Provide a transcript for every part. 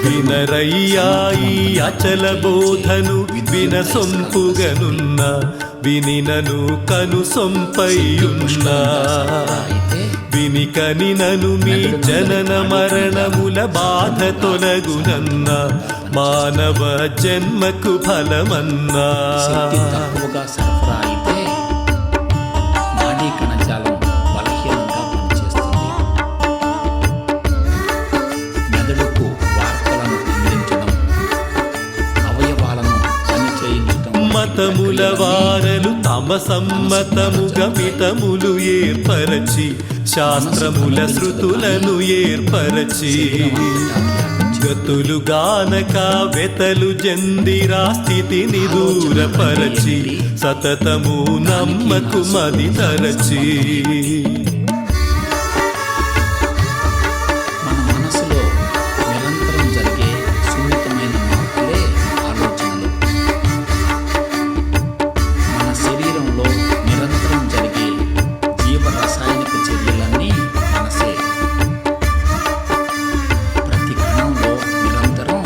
వినరయ్యా ఈ అచల బోధను వినసొంపుగనున్న వినినను కనుసొంపైయున్నా వినికనినను మీ జనన మరణముల బాధ తొలగునన్న మానవ జన్మకు ఫలమన్నా. మతముల వారలు తమ సమ్మతముగా మితములు ఏర్పరచి శాస్త్రముల శృతులను ఏర్పరచి గతులు గానక వెతలు జందిరా స్థితిని దూరపరచి సతతము నమ్మకు మది తరచి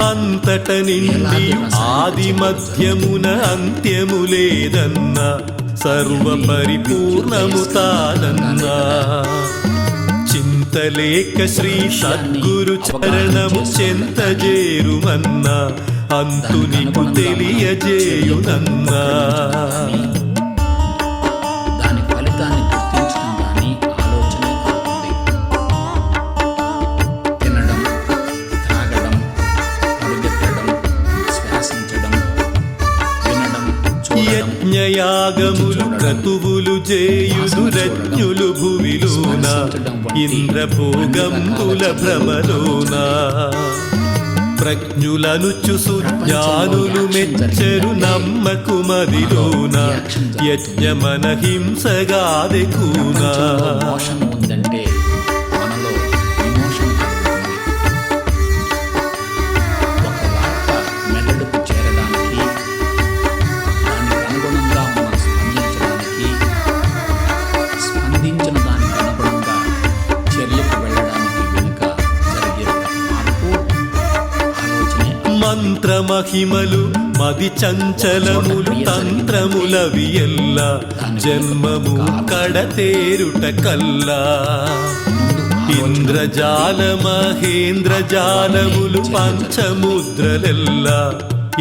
అంతట నిండి ఆది మధ్యమున అంత్యము లేదన్నా సర్వ పరిపూర్ణము తానన్నా చింతలేక శ్రీ సద్గురు చరణము చెంత చేరుమన్నా అంతు నీకు తెలియజేయునన్నా. యజ్ఞయాగములు క్రతువులు చేయుదు రజ్ఞులు భువిలోన ఇంద్రభోగంబుల భ్రమలోన ప్రజ్ఞులనుచు సుజ్ఞానులు మెచ్చరు నమ్మకు మదిలోన యజ్ఞమన హింసగాదెకూనా. మంత్రమహిమలు మది చంచలములు తంత్రములవి ఎల్లా జన్మము కడతేరుట కల్లా ఇంద్రజాల మహేంద్రజాలములు పంచముద్రలెల్లా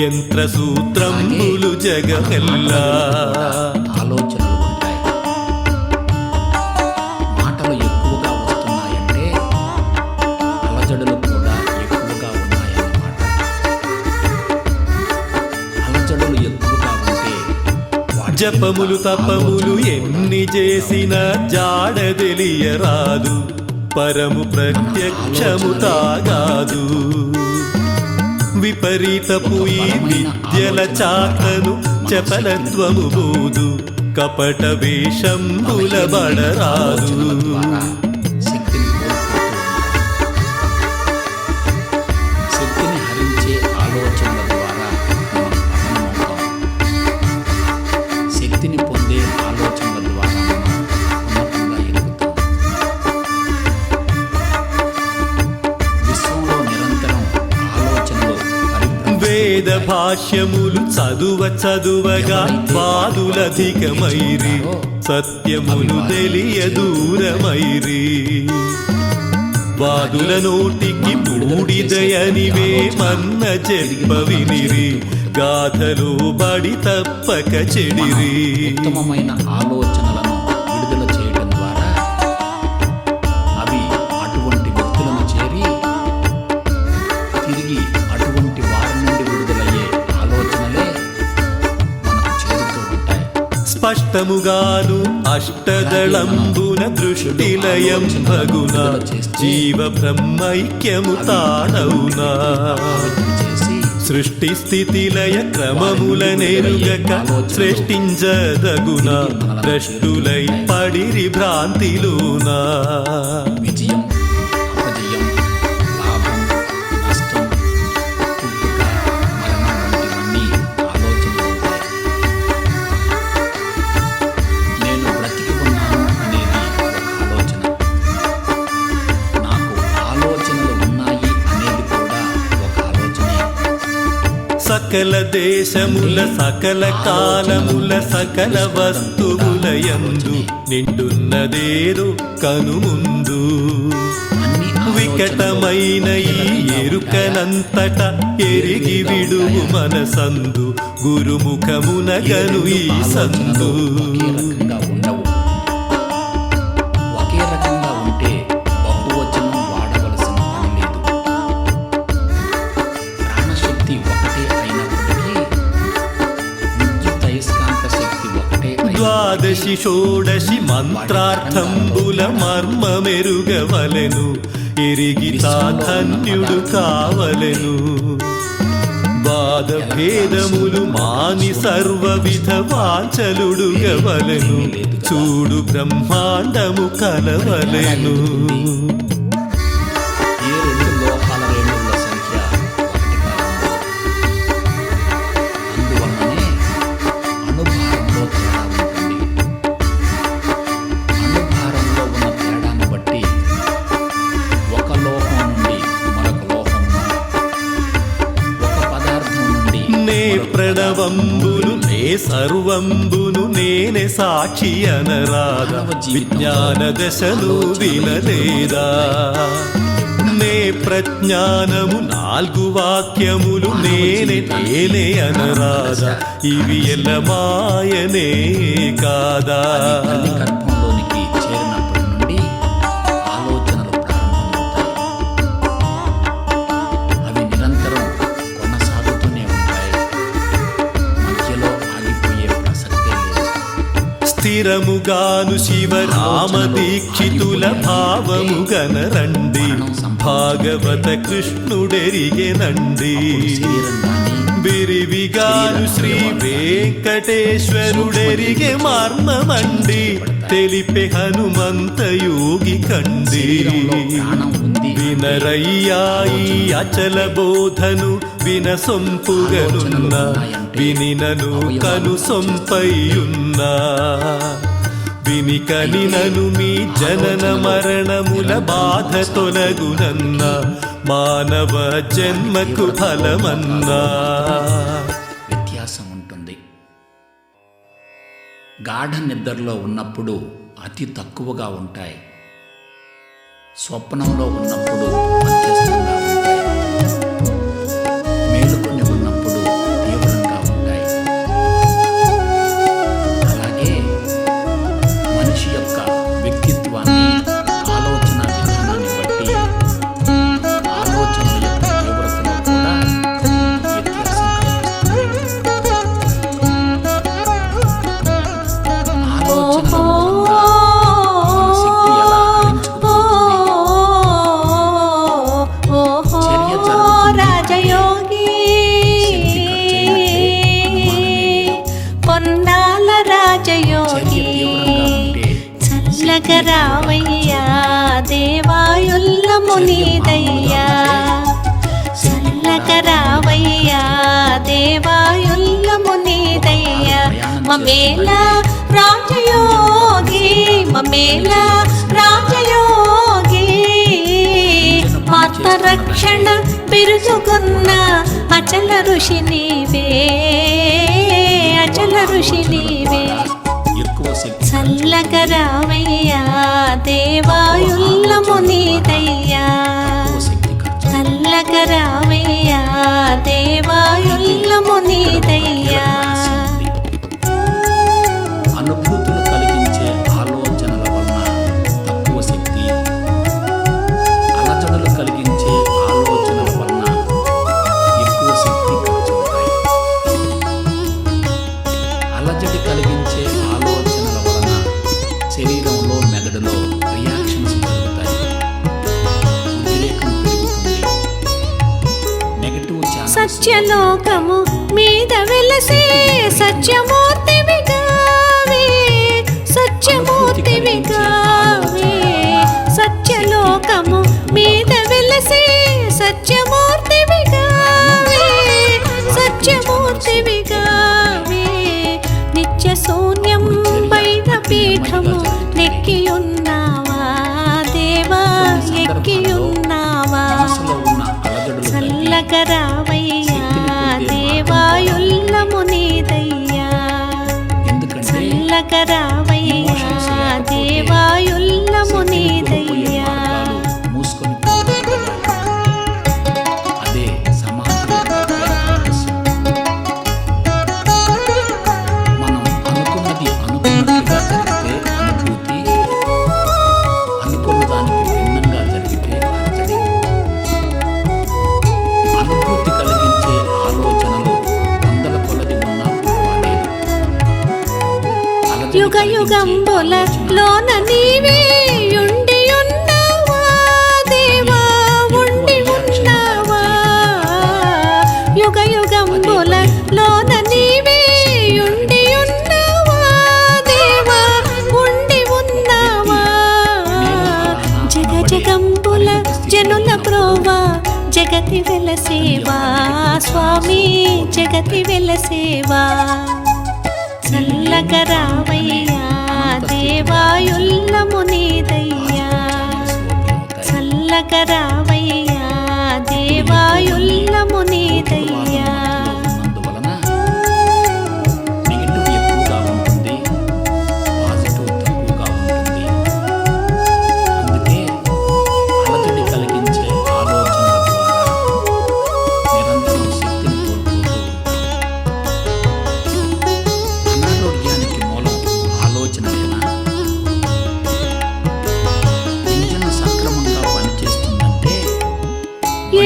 యంత్ర సూత్రములు జగమెల్లా. జపములు తపములు ఎన్ని చేసిన జాడ తెలియరాదు పరము ప్రత్యక్షము తాగాదు విపరీతపు ఈ విద్యల చాతను చపలత్వము బోదు కపట వేషంబుల బడరాదు. వేద భాష్యములు చదువగా వాదులధికమైరి సత్యములు తెలియ దూరమైరి వాదుల నోటికి బూడిదయనివే మన్న చెప్పవినిరి గాథలో బడి తప్పక చెడిరి. ఉత్తమమైన ఆలోచనలను విడుదల చేయడం ద్వారా అవి అటువంటి వ్యక్తులను చేరి తిరిగి అటువంటి వారి నుండి విడుదలయ్యే ఆలోచనలే మనకు చేరుతూ ఉంటాయి. స్పష్టముగాను అష్టదళంబున దృష్టిలయం భగున జీవ బ్రహ్మైక్యము తానవునా సృష్టి స్థితి లయ క్రమముల నెరుగక సృష్టించదగున ద్రష్టులై పడిరి భ్రాంతిలోనా. విజయం అపజయం లాభం నష్టం పుట్టుక మరణం వంటివన్నీ ఆలోచనలు ఉంటాయి. నేను బ్రతికి ఉన్నాను అనేది ఒక ఆలోచన, నాకు ఆలోచనలు ఉన్నాయి అనేది కూడా ఒక సకల దేశముల సకల కాలముల సకల వస్తువులయందు నిండున్నదేదో కనుముందు వికటమైన ఈ ఎరుకనంతట ఎరిగి విడువు మనసందు గురుముఖమునగను ఈ సందు ఒకే రకంగా ఉంటే బహువచనం వాడవలసిన పని లేదు. ప్రాణశక్తి ఒకటే అయినప్పటికీ విద్యుదయస్కాంత శక్తి ఒకటే ద్వాదశి షోడశి మంత్రార్థంబుల మర్మమెరుగవలెను ఎరిగి ధన్యుడు కావలెను వాద భేదములు మాని సర్వవిధ వాంఛలుడుగవలెను చూడు బ్రహ్మాండము కలవలెను ఏ రెండు లోహాల రేణువుల సంఖ్య ఒకటిగా ఉండదు. అందువల్లనే అణుభారంలో తేడా ఉంటుంది. అణుభారంలో ఉన్న తేడాను బట్టి ఒక లోహం నుండి మరొక లోహంను, ఒక పదార్థం నుండి నే ప్రణవంబులు నే సర్వంబును నేనే సాక్షి అనరాధ విజ్ఞాన దశలు వినలేదా నే ప్రజ్ఞానము 4 వాక్యములు నేనే నేనే అనరాధ ఇవి ఎల్ల మాయనే కాదా తల్లి గర్భంలోనికి చేరినప్పటి నుండి ఆలోచనలు ప్రారంభమవుతాయి. అవి నిరంతరం కొనసాగుతూనే ఉంటాయి. మధ్యలో ఆగిపోయే ప్రసక్తే లేదు. స్థిరముగాను శివరామ దీక్షితుల భావము గనరండి భాగవత కృష్ణుడెరిగెనండి శరీరం కానీ బిరివిగాను శ్రీ వెంకటేశ్వరుడెరిగే మర్మమండి తెలిపే హనుమంత యోగి కండి శరీరంలో ప్రాణం ఉంది. వినరయ్యా ఈ అచల బోధను వినసొంపుగనున్నా వినినను కను సొంపయ్యున్నా వినికనినను మీ జనన మరణముల బాధ తొలగునన్నా మానవ జన్మకు ఫలమన్నా వ్యత్యాసం ఉంటుంది. గాఢ నిద్రలో ఉన్నప్పుడు అతి తక్కువగా ఉంటాయి. స్వప్నంలో ఉన్నప్పుడు మధ్యస్థంగా ఉంటాయి. మేలుకొని ఉన్నప్పుడు తీవ్రంగా ఉంటాయి. అలాగే మనిషి యొక్క వ్యక్తిత్వాన్ని, ఆలోచన విధానాన్ని బట్టి ఆలోచనల యొక్క తీవ్రతలో కూడా వ్యత్యాసం కనిపిస్తుంది. ఆలోచనల మూలంగా మన శక్తి ఎలా హరించుకుపోతుంది. చర్య జరుగుతుంది. రాజయోగి శక్తి ఖర్చయినట్లే అనుమానమే. పొన్నాల చర్య రాజయోగి తీవ్రంగా ఉంటే చల్లగరావయ్యా దేవాయుల్ల మునిదయ్యా చల్లగరావయ్యా దేవాయుల్ల మునిదయ్యా మమేల రాజయోగి మమేల రాజయోగి ఆత్మరక్షణ బిరుదుకున్న అచల ఋషి నీవే అచల ఋషి నీవే ఎక్కువ శక్తి చల్లగరావయ్యా దేవాయుల్ల మునిదయ్యా ఎక్కువ శక్తి ఖర్చు చల్లగరావయ్యా దేవాయుల్ల మునిదయ్యా అనుభూతులు కలిగించే ఆలోచనల వలన తక్కువ శక్తి, అలజడులు కలిగించే ఆలోచనల వలన ఎక్కువ శక్తి ఖర్చు అవుతాయి. అలజడి కలిగించే ఆలోచనల వలన శరీరంలో మెదడులో రియాక్షన్స్ జరుగుతాయి. ఉద్రేకం పెరుగుతుంది. నెగటివ్ ఛానల్స్ సత్యలోకము మీద వెలసే సత్యమూర్తివిగావే సత్యమూర్తివిగావే సత్యలోకము మీద వెలసే సత్యమూర్తివిగావే సత్యమూర్తివిగావే నిత్య శూన్యం పైన పీఠము నెక్కియున్నావా దేవా ఎక్కియున్నావా మనసులో ఉన్న అలజడులు తగ్గి చల్లగరావయ్యా దేవా యుగ యుగంబుల లోన నీవే ఉండి ఉన్నావా దేవా, ఉండి ఉన్నావా. యుగ యుగంబుల లోన నీవే ఉండి ఉన్నావా దేవా, ఉండి ఉన్నావా. జగ జగంబుల జనుల ప్రోవా జగతి వెలసేవా స్వామి, జగతి వెలసేవా. చల్లగరావయ్యా దేవాయుల్లము నీదయ్యా, చల్లగరావయ్యా దేవాయుల్లము నీదయ్యా. ఉన్నందువలన నెగిటివ్ ఎక్కువగా ఉంటుంది, పాజిటివ్ తక్కువగా ఉంటుంది. అందుకే అలజడి కలిగించే ఆలోచనల ద్వారా నిరంతరం శక్తిని కోల్పోతూ అనారోగ్యానికి మూలం ఆలోచనలేనా? ఇంజన్ సక్రమంగా పనిచేస్తుందంటే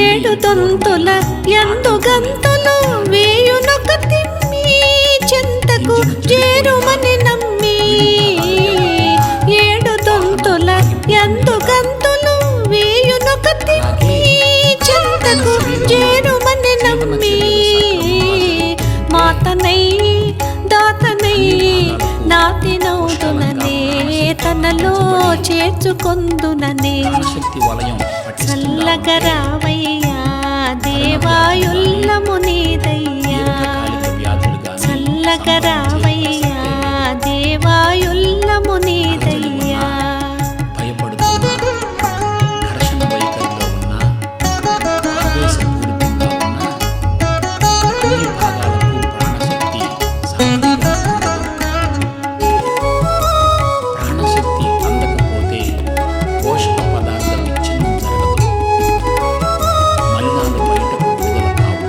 ఏడు తొంతుల ఎందు గంతులు వేయునొక తిమ్మి చెంతకు చేరుమని నమ్మి. ఏడు తొంతుల ఎందు గంతులు వేయునొక తిమ్మి చెంతకు చేరుమని నమ్మి. మాతనై దాతనై నాతినౌదుననే తనలో చేర్చుకొందుననే. ప్రాణశక్తి వలయం పటిష్టంగా చల్లగరావయ్యా దేవాయుల్లము నీదయ్యా, దీర్ఘకాలిక వ్యాధులు గాని చల్లగరావయ్యా దేవాయుల్లము నీదయ్యా. భయపడుతున్నా, ఘర్షణ వైఖరిలో ఉన్నా, ఆవేశపూరితంగా ఉన్నా అన్ని భాగాలకు ప్రాణశక్తి సమృద్ధిగా ఉండదు. ప్రాణశక్తి అందకపోతే పోషక పదార్థ విచ్ఛిన్నం జరగదు, మలినాలు బయటకు విడుదల కావు.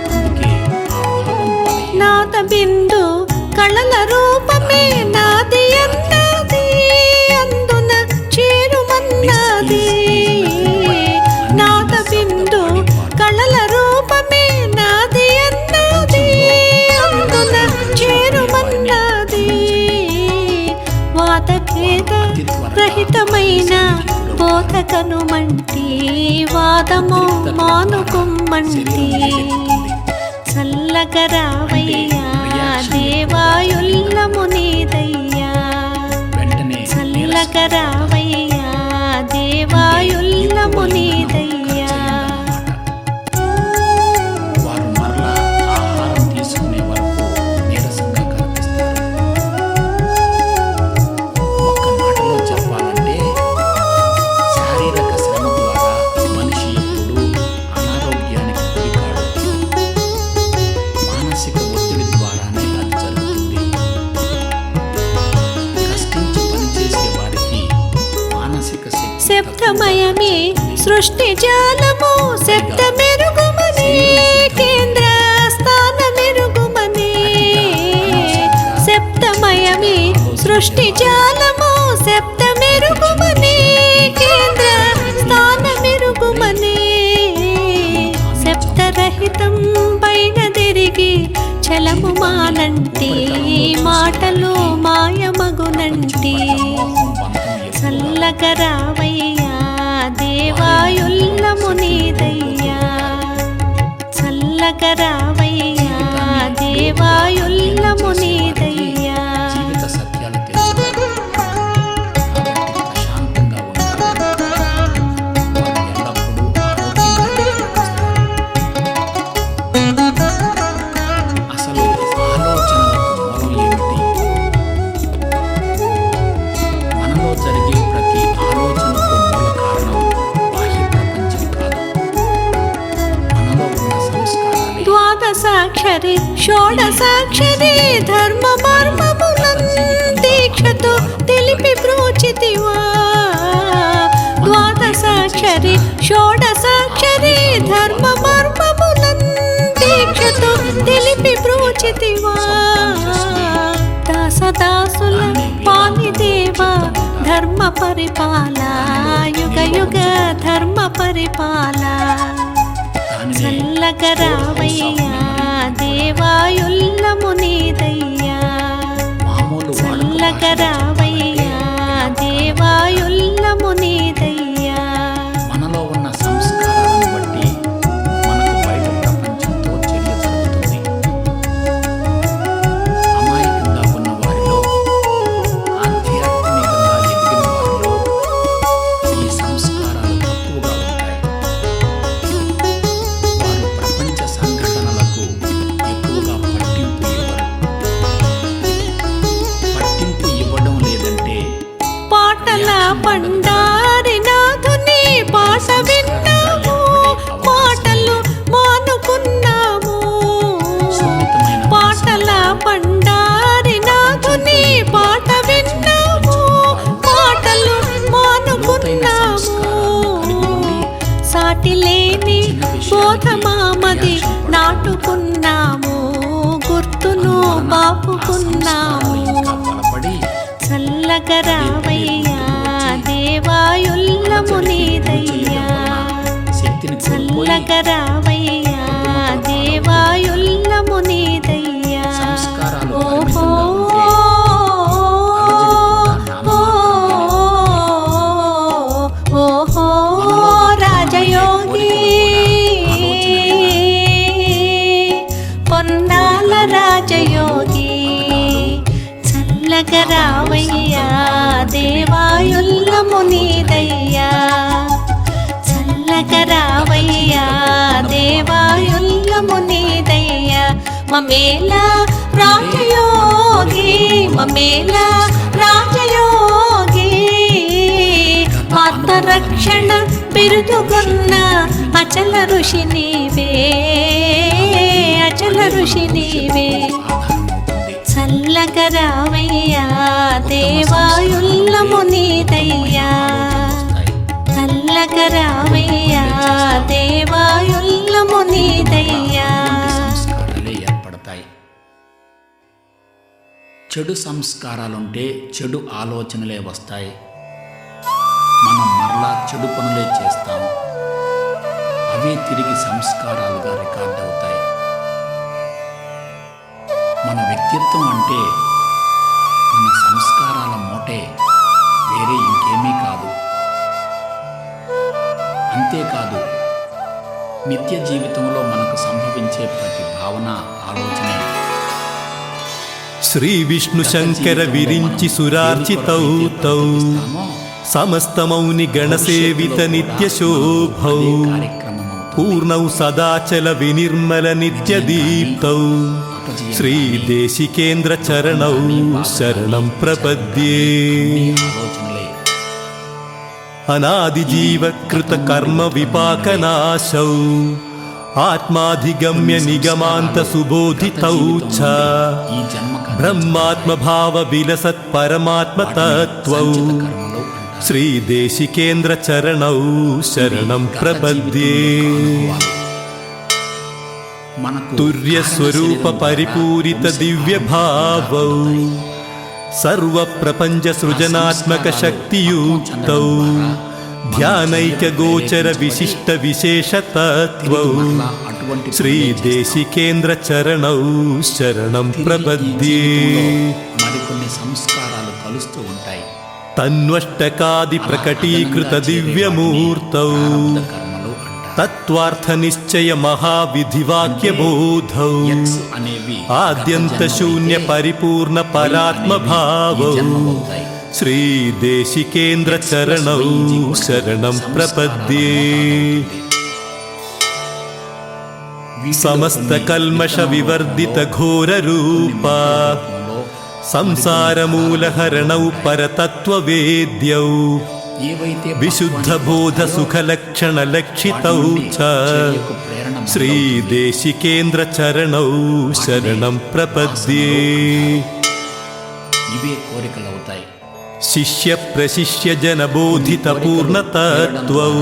అందుకే ఆ భాగం బలహీన నాద బిందు కళల రూపమే నాది అన్నది, అందున చేరుమన్నది. నాద బిందు కళల రూపమే నాది అన్నది, అందున చేరుమన్నది. వాదభేద రహితమైన బోధకనుమంటి, వాదము మానుకుమ్మంటి. చల్లగరావయ్యా దేవాయుల్లము నీదయ్యా, వెంటనే చల్లగరావయ్యా దేవాయుల్లము నీదయ్యా. వారు మరలా ఆహారం తీసుకునే వరకు నీరసంగా కనిపిస్తారు. ఒక్క మాటలో చెప్పాలంటే శారీరక శ్రమ ద్వారా మనిషి ఎప్పుడూ అనారోగ్యానికి గురికాడు. మానసిక ఒత్తిడి ద్వారానే అది జరుగుతుంది. కష్టించి పనిచేసే వారికి మానసిక శక్తి శబ్దమయమే సృష్టి జాలము, శబ్ద మెరుగుమనే కేంద్ర స్థాన మెరుగుమనే. శబ్దమయమే సృష్టి జాలము, శబ్ద మెరుగుమనే కేంద్ర స్థాన మెరుగుమనే. శబ్దరహితం పైన తిరిగి చలము మానంటి, మాటలు మాయమగునంటి. చల్లగరావయ్యా దేవాయుల్లము నీదయ్యా, చల్లగరావయ్యా దేవాయుల్లము నీదయ్యా. జీవిత సత్యాలు తెలుసుకొని కాబట్టి ప్రశాంతంగా ఉండాలి. వారు ఎల్లప్పుడూ ఆరోగ్యంగా జీవిస్తారు. అసలు ఆలోచనలకు మూలం ఏమిటి? మనలో జరిగే ప్రతి ఆలోచనకు మూల కారణం బాహ్య ప్రపంచం కాదు, మనలో ఉన్న సంస్కారాలే. ద్వాదశాక్షరి షోడశాక్షరి ధర్మ మర్మములం దీక్షతో తెలిపి బ్రోచితివా. ద్వాదశాక్షరి షోడశాక్షరి ధర్మ మర్మములం దీక్షతో తెలిపి బ్రోచితివా. దాసదాసుల పాలి దేవా ధర్మ పరిపాల, యుగ యుగ ధర్మ పరిపాల. చల్లగరావయ్యా దేవాయుల్లము నీదయ్యా, చల్లగరావయ్యా దేవాయుల్లము నీదయ్యా. మనలో ఉన్న సంస్కారాలను బట్టి మనకు బయట ప్రపంచంతో చర్య జరుగుతుంది. అమాయకంగా ఉన్న వారిలో, ఆధ్యాత్మికంగా ఎదిగిన వారిలో ఈ సంస్కారాలు తక్కువగా ఉంటాయి. వారు ప్రపంచ సంఘటనలకు ఎక్కువగా పట్టింపు ఇవ్వరు. పట్టింపు ఇవ్వడం లేదంటే పాటల పండారి నాథుని పాట విన్నాము, మాటలు మానుకున్నాము. సున్నితమైన పాటల పండారి నాథుని పాట విన్నాము, మాటలు మానుకున్నాము. సాటి లేని బోధమామది నాటుకున్నాము, గుర్తును బాపుకున్నాము. ఇంకా బలపడి చల్లగరావయ్యా దేవాయుల్లము నీదయ్యా. శక్తిని కోల్పోయి చల్లగరావయ్యా దేవాయుల్లము నీదయ్యా. సంస్కారాలు ఓహో ఓహో రాజయోగి పొన్నాల రాజయోగి. చల్లగరావయ్యా దేవాయుల్లము నీదయ్యా. చల్లగరావయ్యా దేవాయుల్లము నీదయ్యా. మమేల రాజయోగి, మమేల రాజయోగి. ఆత్మరక్షణ బిరుదుగొన్న అచల ఋషి నీవే, అచల ఋషి నీవే. ఆధారమవుతుంది. చల్లగరావయ్యా దేవాయుల్లము నీదయ్యా. చల్లగరావయ్యా దేవాయుల్లము నీదయ్యా. సంస్కారాలే ఏర్పడతాయి. చెడు సంస్కారాలుంటే చెడు ఆలోచనలే వస్తాయి. మనం మరలా చెడు పనులే చేస్తాం. అవే తిరిగి సంస్కారాలుగా రికార్డ్ అవుతాయి. మన వ్యక్తిత్వం అంటే మన సంస్కారాల మూటే, వేరే ఇంకేమీ కాదు. అంతేకాదు, నిత్య జీవితంలో మనకు సంభవించే ప్రతి భావన, ఆలోచనే శ్రీ విష్ణు శంకర విరించి సురార్చితౌ తౌ సమస్తమౌని గణసేవిత నిత్య శోభౌ పూర్ణౌ సదాచల వినిర్మల నిత్య దీప్తౌ శ్రీ దేశికేంద్ర చరణౌ శరణం ప్రపద్యే. ఆలోచనలే అనాది జీవకృత కర్మ విపాకనాశౌ ఆత్మాధిగమ్య నిగమాంత సుబోధితౌ చ ఈ జన్మ బ్రహ్మాత్మ భావ విలసత్ పరమాత్మ తత్వౌ శ్రీ దేశికేంద్ర చరణౌ శరణం ప్రపద్యే. మనకు తుర్య స్వరూప పరిపూరిత దివ్య భావౌ సర్వ ప్రపంచ సృజనాత్మక శక్తియుక్తౌ ధ్యానైక గోచర విశిష్ట విశేష తత్వౌ అటువంటి శ్రీ దేశికేంద్ర చరణౌ శరణం ప్రపద్యే. మరికొన్ని సంస్కారాలు కలుస్తూ ఉంటాయి. తన్వష్టకాది ప్రకటీకృత దివ్యమూర్తౌ కర్మలు అంటారు. తత్వార్థ నిశ్చయ మహావిధివాక్య బోధౌ ఎక్స్ అనేవి ఆద్యంత శూన్య పరిపూర్ణ పరాత్మ భావౌ జన్మమవుతాయి. శ్రీ దేశికేంద్ర చరణౌ శరణం ప్రపద్యే. సమస్త కల్మష వివర్జిత ఘోర రూప సంసారమూలహరణౌ పరతత్వ వేద్యౌ ఏవైతే విశుద్ధ బోధ సుఖలక్షణ లక్షితౌ చ శ్రీ దేశికేంద్ర చరణౌ శరణం ప్రపద్యే. ఇవే కోరికలవుతాయి. శిష్య ప్రశిష్య జన బోధిత పూర్ణతత్వౌ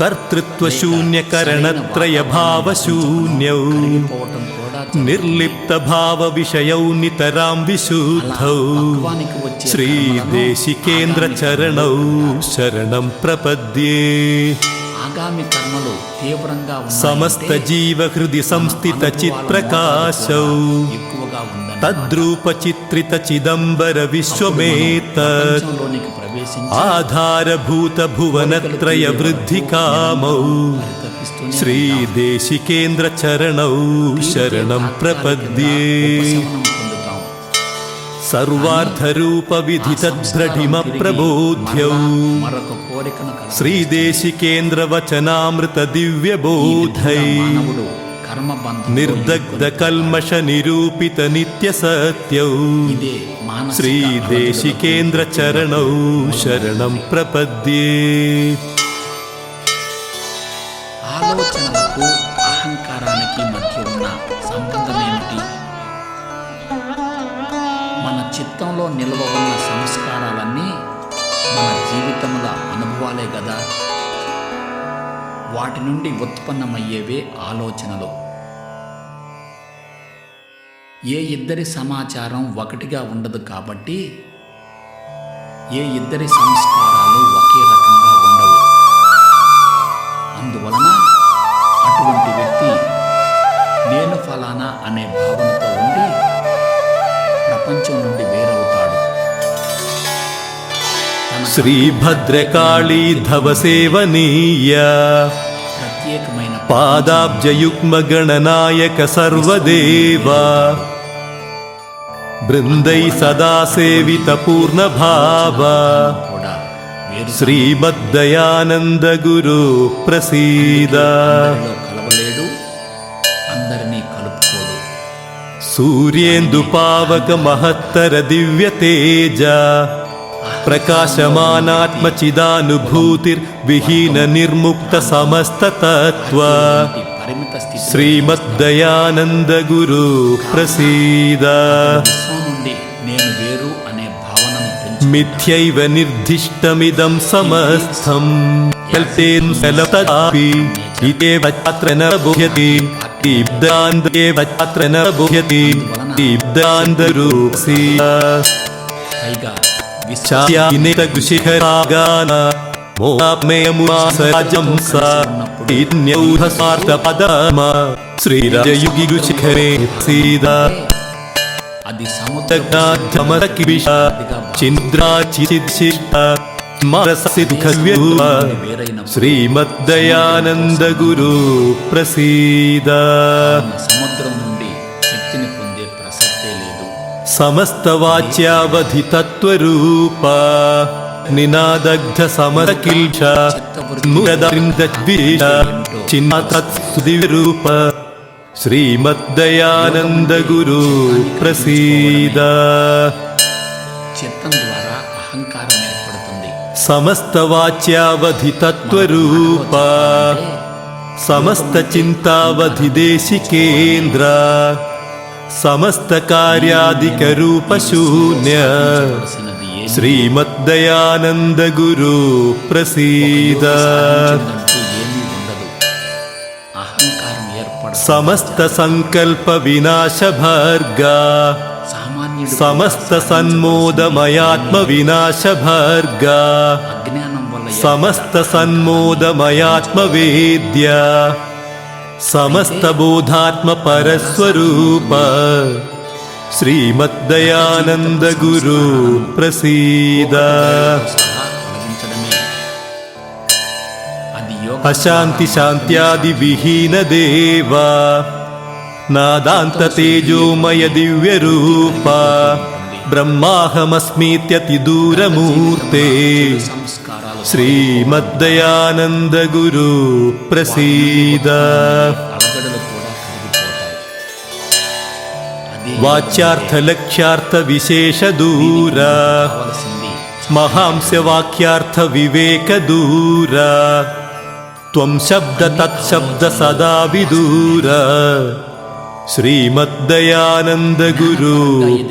కర్తృత్వ శూన్య కరణత్రయ భావ శూన్యౌ కరిగిపోవటం కూడా నిర్లిప్త భావ విషయౌ నితరాం విశుద్ధౌ పక్వానికి వచ్చే శ్రీ దేశికేంద్ర చరణౌ శరణం ప్రపద్యే. ఆగామి కర్మలు తీవ్రంగా సమస్త జీవ హృది సంస్థిత చిత్ ప్రకాశౌ ఎక్కువగా ఉందా తద్రూప చిత్రిత చిదంబర విశ్వమేతత్ ప్రపంచంలోనికి ప్రవేశించి ఆధారభూత భువనత్రయ వృద్ధి కామౌ పరితపిస్తూనే శ్రీదేశికేంద్ర చరణౌ శరణం ప్రపద్యే ఉపశమనం పొందుతాం. సర్వార్థరూప విధిత దృఢిమ ప్రబోధ్యౌ మరొక కోరికను కలగ శ్రీదేశికేంద్ర వచనామృత దివ్య బోధై మానవుడు కర్మబంధం నిర్దగ్ధ కల్మష నిరూపిత నిత్య సత్యౌ ఇదే మానసిక శ్రీదేశికేంద్ర చరణౌ శరణం ప్రపద్యే ఆలోచనలకు అహంకారానికి మధ్య ఉన్న సంబంధం ఏమిటి? మన చిత్తంలో నిల్వ ఉన్న సంస్కారాలన్నీ మన జీవితముల అనుభవాలే కదా. వాటి నుండి ఉత్పన్నమయ్యేవే ఆలోచనలు. ఏ ఇద్దరి సమాచారం ఒకటిగా ఉండదు కాబట్టి ఏ ఇద్దరి సంస్కారాలు ఒకే రకంగా ఉండవు. అందువలన అటువంటి వ్యక్తి నేను ఫలానా అనే భావనతో ఉండి ప్రపంచం నుండి వేరవుతాడు. తన శ్రీభద్రకాళీ ధవ సేవనీయ ప్రత్యేకమైన పాదాబ్జయుగ్మ గణనాయక సర్వదేవ బృందై సదా సేవిత పూర్ణ భావ కూడా వేరు శ్రీమద్దయానంద గురు ప్రసీద అందరిలో కలవలేడు, అందరినీ కలుపుకోడు. సూర్యేందు పావక మహత్తర దివ్య తేజ ప్రకాశమానాత్మ చిదానుభూతిర్ విహీన నిర్ముక్త సమస్త తత్వ ఈ పరిమిత స్థితి శ్రీమద్దయానంద గురు ప్రసీద విశ్వం నుండి నేను వేరు అనే భావనను పెంచు. మిథ్యైవ నిర్దిష్టమిదం సమస్తం కల్పేన్ ఫలతదాపి ఇదేవ తత్ర న బోధ్యతి ఇబ్దాందేవ తత్ర న బోధ్యతి ఇబ్దాందరూపసీద పైగా ఛాయానేత గుశిఖరాగాన మోహమేయముసరాజం సా ఇన్యౌధసార్థ పదమ శ్రీరాజయుగి గుశిఖరే సీద అది సముద్ర ధమరకివిష చింద్రాచిశిష్ట మరసిద్ఖవ్యూవ శ్రీమద్దయానంద గురు ప్రసీద సముద్రం నుండి శక్తిని పొందే ప్రసక్తే లేదు. సమస్త వాచ్యావధి తత్వరూప నినాదగ్ధ సమరకిల్ష మురదృంద్వీష చిన్నతత్సుదిరూప శ్రీమద్దయానంద గురు ప్రసీద చిత్తం ద్వారా అహంకారం ఏర్పడుతుంది. సమస్త వాచ్యావధి తత్వరూప సమస్త చింతావధి దేశికేంద్ర సమస్త కార్యాదిక రూప శూన్య కావలసినది ఏమీ శ్రీమద్దయానంద గురు ప్రసీద సాధించినదంటూ ఏమీ ఉండదు. అహంకారం ఏర్పడ సమస్త సంకల్ప వినాశ భర్గా సామాన్యుడు సమస్త సన్మోదమయాత్మ వినాశ భర్గా అజ్ఞానం వల్ల సమస్త సన్మోదమయాత్మ వేద్య సమస్త బోధాత్మ పరస్వరూప శ్రీమద్దయానంద గురు ప్రసీద సహా తొలగించడమే. అది యోగ అశాంతి శాంత్యాది విహీన దేవా నాదాంత తేజోమయ దివ్య రూప బ్రహ్మాహమస్మీత్యతి దూరమూర్తే సంస్కారాలు శ్రీమద్దయానంద గురు ప్రసీద అలగడలు కూడా కరిగిపోతాయి. అదే వాచ్యార్థ లక్ష్యార్థ విశేష దూర కావలసింది. మహాంశ వాక్యార్థ వివేక దూర త్వం శబ్ద తత్శబ్ద సదా విదూర శ్రీమద్దయానంద గురు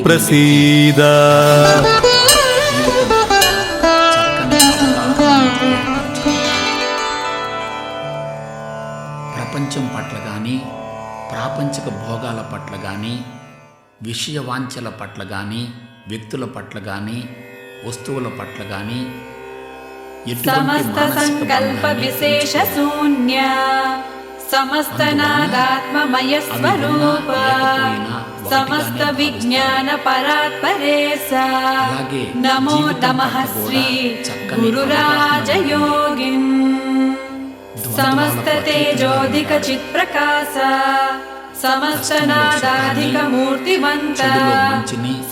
ప్రసీద చక్కని అవగాహన ఏర్పరచుకుంటారు. ప్రపంచం పట్ల కానీ ప్రాపంచిక భోగాల పట్ల కానీ విషయ వాంఛల పట్ల కానీ వ్యక్తుల పట్ల కానీ వస్తువుల పట్ల కానీ ఎటువంటి సమస్త మానసిక సంకల్ప బంధాన్ని విశేష శూన్య సమస్తనాదాత్మమయ స్వరూప సమస్త విజ్ఞాన పరాత్పరే సా నమో నమః శ్రీ గురురాజయోగిన్ సమస్త తేజోధిక చిత్ప్రకాశ సమస్త నాదాధిక మూర్తివంత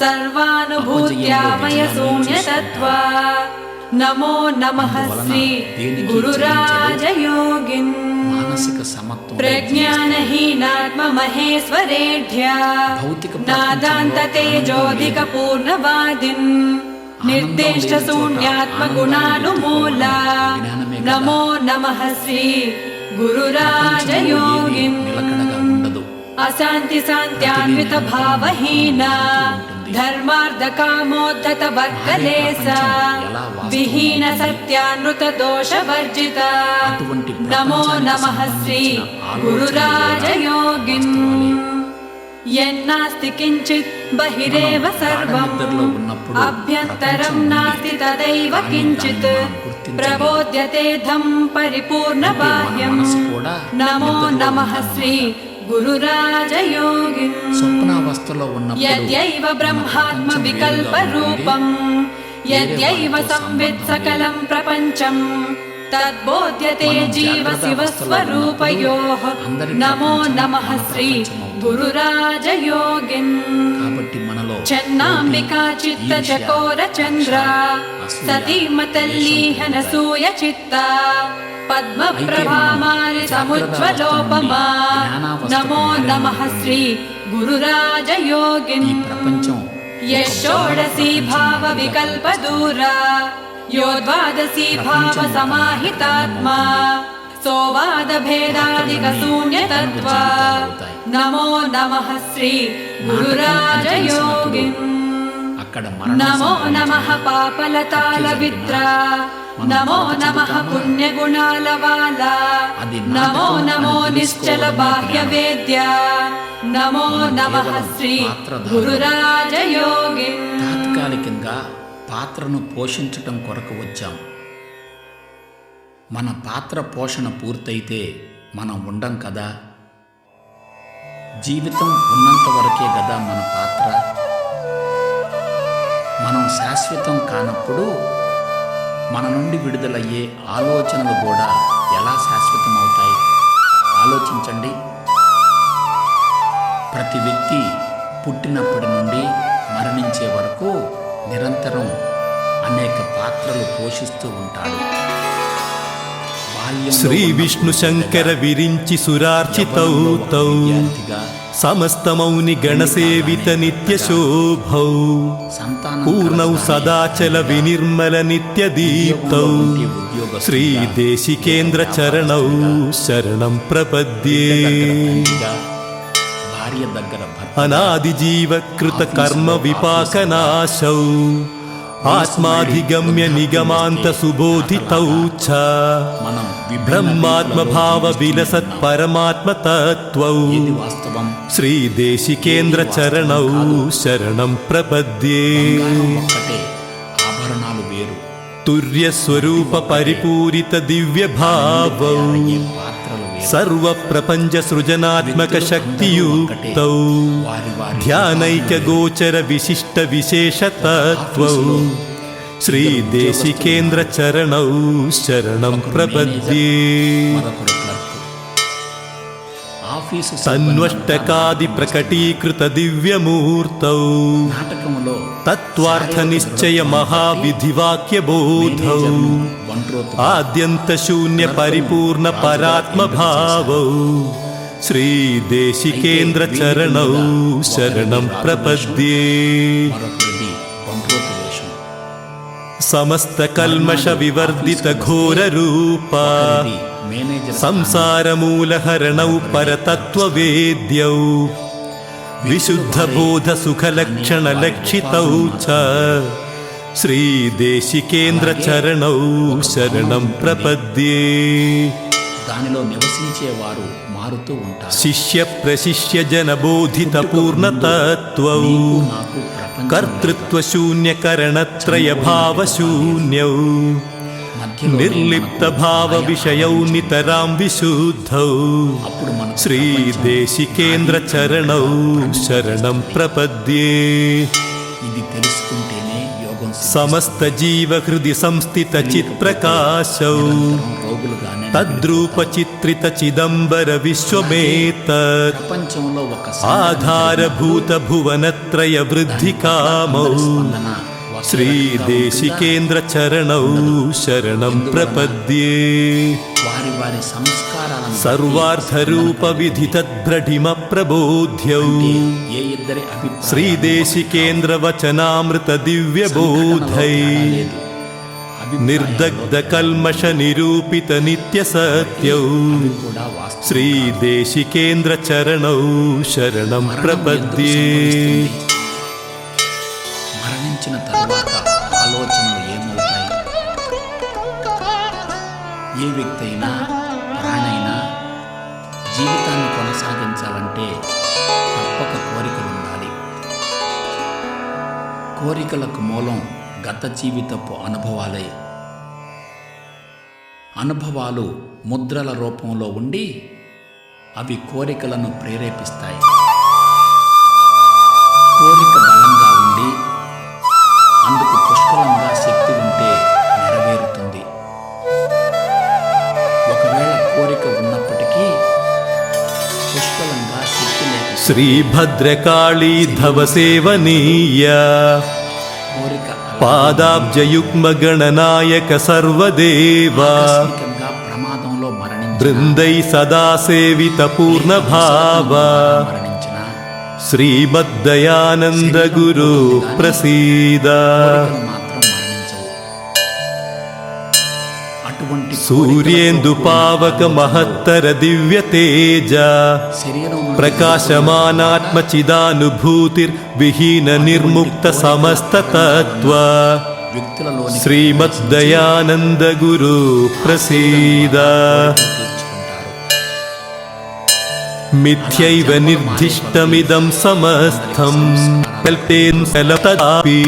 సర్వానుభూత్యామయ శూన్యతత్వ నమో నమః శ్రీ గురురాజయోగిన్ మానసిక సమత్వం ప్రజ్ఞానహీనాత్మ మహేశ్వరేఢ్య నాదాంత తేజోధిక పూర్ణవాదిన్ నిర్దిష్ట శూన్యాత్మ గుణానుమూల నమో నమః శ్రీ గురురాజయోగిన్ నిలకడగా ఉండదు. అశాంతి శాంత్యాన్విత భావహీన ధర్మార్థ కామోద్ధత వర్గలేశ విహీన సత్యానృత దోష వర్జిత నమో నమః శ్రీ గురురాజయోగిన్ యన్నాస్తి కించిత్ బహిరేవ సర్వం అభ్యంతరం నాస్తి తదైవ కించిత్ ప్రబోధ్యతేధం పరిపూర్ణ బాహ్యం నమో నమః శ్రీ గురురాజయోగిన్ స్వప్నావస్థలో ఉన్నప్పుడు యద్యైవ బ్రహ్మాత్మ వికల్ప రూపం యద్యైవ సంవిత్ సకలం ప్రపంచం తద్బోధ్యతే జీవ శివ స్వరూపయోః నమో నమః శ్రీ గురురాజయోగిన్ కాబట్టి మనలో చన్నాంబికా చిత్త చకోర చంద్ర సతీమతల్లీహన సూయ చిత్త పద్మ ప్రభామాలి సముజ్వలోపమా నమో నమః శ్రీ గురురాజయోగిన్ ఈ ప్రపంచం యషోడసీ భావ వికల్ప దూర యో ద్వాదశీ భావ సమాహితాత్మా సోవాద భేదాదిక శూన్యతత్వ నమో నమః శ్రీ గురురాజయోగిన్ అక్కడ నమో నమః పాపలతాల విద్ర నమో నమః పుణ్యగుణాల వాల నమో నమో నిశ్చల బాహ్య వేద్య నమో నమః శ్రీ గురురాజయోగిన్ తాత్కాలికంగా పాత్రను పోషించటం కొరకు వచ్చాం. మన పాత్ర పోషణ పూర్తయితే మనం ఉండం కదా. జీవితం ఉన్నంత వరకే కదా మన పాత్ర. మనం శాశ్వతం కానప్పుడు మన నుండి విడుదలయ్యే ఆలోచనలు కూడా ఎలా శాశ్వతం అవుతాయి? ఆలోచించండి. ప్రతి వ్యక్తి పుట్టినప్పటి నుండి మరణించే వరకు నిరంతరం అనేక పాత్రలు పోషిస్తూ ఉంటాడు. శ్రీ విష్ణు శంకర విరించి సురార్చితౌ తౌ సమస్తమౌని గణసేవిత నిత్య శోభౌ పూర్ణౌ సదాచల వినిర్మల నిత్య దీప్తౌ శ్రీ దేశికేంద్ర చరణౌ శరణం ప్రపద్యే. భార్య దగ్గర భర్త, అనాది జీవకృత కర్మ విపాకనాశౌ ఆత్మాధిగమ్య నిగమాంత సుబోధితౌ చ మనం బ్రహ్మాత్మ భావ విలసత్ పరమాత్మ తత్వౌ ఇది వాస్తవం. శ్రీ దేశికేంద్ర చరణౌ శరణం ప్రపద్యే. బంగారం ఒక్కటే, ఆభరణాలు వేరు. తుర్య స్వరూప పరిపూరిత దివ్య భావౌ ఈ పాత్రలు వేరు. సర్వ ప్రపంచ సృజనాత్మక శక్తియుక్తౌ వారి వారి ధ్యానైక గోచర విశిష్ట విశేష తత్వౌ శ్రీ దేశికేంద్ర చరణౌ శరణం ప్రపద్యే. మరొకరు క్లర్క్. ఆఫీసు తన్వష్టకాది ప్రకటీకృత దివ్యమూర్తౌ నాటకంలో తత్వార్థ నిశ్చయ మహావిధివాక్య బోధౌ బంట్రోతు ఆద్యంత శూన్య పరిపూర్ణ పరాత్మ భావౌ శ్రీ దేశికేంద్ర చరణౌ శరణం ప్రపద్యే. మరొకరిది బంట్రోతు వేషం. సమస్త కల్మష వివర్జిత ఘోర రూప ఒకరిది మేనేజర్ సంసార మూలహరణౌ పరతత్వ వేద్యౌ విశుద్ధ బోధ సుఖ లక్షణ లక్షితౌ చ శ్రీ దేశికేంద్ర చరణౌ శరణం ప్రపద్యే. దానిలో నివసించేవారు మారుతూ ఉంటారు. శిష్య ప్రశిష్య జన బోధిత పూర్ణతత్వౌ నీకు నాకు ప్రపంచం కర్తృత్వ శూన్య కరణత్రయ భావ శూన్యౌ మధ్యలో నిర్లిప్త భావ విషయౌ నితరాం విశుద్ధౌ అప్పుడు మనకు శ్రీ దేశికేంద్ర చరణౌ శరణం ప్రపద్యే. ఇది తెలుసుకుంటేనే యోగం సమస్త జీవ హృది సంస్థిత చిత్ ప్రకాశౌ రోగులుగానే తద్రూప చిత్రిత చిదంబర విశ్వమేతత్ ప్రపంచంలో ఒక ఆధారభూత భువనత్రయ వృద్ధి కామౌ శ్రీ దేశికేంద్ర చరణౌ శరణం ప్రపద్యే. వారి వారి సంస్కారాలను సర్వార్థ రూప విధి తద్భ్రఢిమ ప్రబోధ్యౌ ఏ ఇద్దరి శ్రీ దేశికేంద్ర వచనామృత దివ్య బోధై నిర్దగ్ధ కల్మష నిరూపిత నిత్య సత్యౌ కూడా వాస్తవం. శ్రీ దేశికేంద్ర చరణౌ శరణం ప్రపద్యే. మరణించిన తరువాత ఆలోచనలు ఏమవుతాయి? ఏ వ్యక్తి అయినా ప్రాణైనా జీవితాన్ని కొనసాగించాలంటే తప్పక కోరికలు ఉండాలి. కోరికలకు మూలం గత జీవితపు అనుభవాలే. అనుభవాలు ముద్రల రూపంలో ఉండి అవి కోరికలను ప్రేరేపిస్తాయి. కోరిక బలంగా ఉండి అందుకు పుష్కలంగా శక్తి ఉంటే నెరవేరుతుంది. ఒకవేళ కోరిక ఉన్నప్పటికీ పుష్కలంగా శక్తి లేక శ్రీ భద్రకాళీ ధవ సేవనీయ కోరిక పాదాబ్జయుగ్మ గణనాయక సర్వదేవా ఆకస్మికంగా ప్రమాదంలో మరణించిన బృందై సదా సేవిత పూర్ణ భావ మరణించిన శ్రీమద్దయానంద గురు ప్రసీద. కోరికలు మాత్రం మరణించవు. అటువంటి సూర్యేందు పావక మహత్తర దివ్య తేజ శరీరం ప్రకాశమానాత్మ చిదానుభూతిర్ విహీన నిర్ముక్త సమస్త తత్వ వ్యక్తులలోని శ్రీమద్దయానంద గురు ప్రసీద. మిథ్యైవ నిర్దిష్టమిదం సమస్తం కల్పేన్ తదాపి